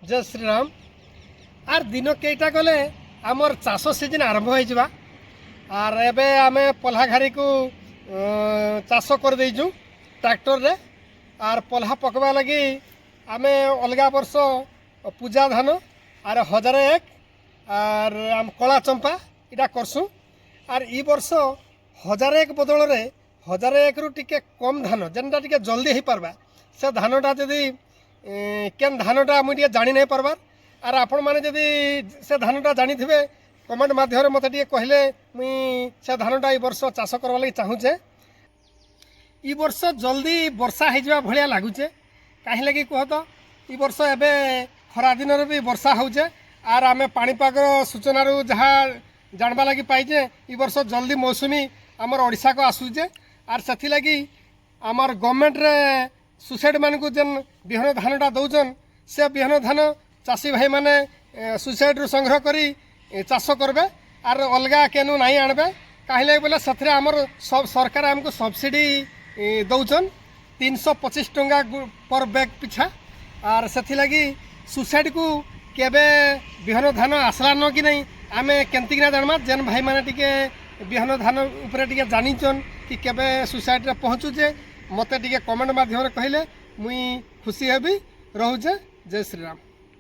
जय श्रीराम। आर दिन कईटा गले आमर चाष सीजन आरंभ हो आर एबे आमे पल्हा घारी को चाष कर देइजु ट्रैक्टर रे। आर पल्हा पकवा लगी आमे अलगा वर्ष पूजा धान आर 1001 आर आम कला चंपा इटा करसु। आर ई वर्ष 1001 बदल रे 1001 रु टिके कम धान जेनटा टिके जल्दी हो पारबा से धानटा जदि केन धानटा मुझे जानी नहीं पार्बार आर आपण मैंने जदि से धानटा जानी थे कमेंट माध्यम मत कहले मुई से धानटा ई वर्ष चाष करवा लगी चाहूचे। ई वर्ष जल्दी वर्षा हो भाया लगुचे कहीं लगी कह तो ई वर्ष एबे खरा दिन भी वर्षा होचे आर आमे पाणीपाग सूचना जहाँ जानवा लगी पाइजे ई वर्ष जल्दी मौसुमी आमर ओडिशा को आसूचे। आर से लगी आमर गवर्नमेंट रे सुसाइड मान को जेन बिहन धानटा दौन से बिहन धान चाषी भाई माने सुसाइड रु संग्रह करी चाष करबे आर अलगा केनु नहीं आनबे कहीं लगे बोले से आमर सब सरकार आमको सब्सिडी दौन 325 टंका पर बैग पिछा। आर से लगी सुसाइड को केबे बिहन धान आसला न कि नहीं आमे केंतिकिना जानबा जेन भाई माने टिके बिहन धान ऊपर टिके जानिचन कि केबे सुसाइड रे पहुँचुचे मते टिके कमेंट माध्यम कहले मुई खुशी हेबी। रहुचे। जय श्रीराम।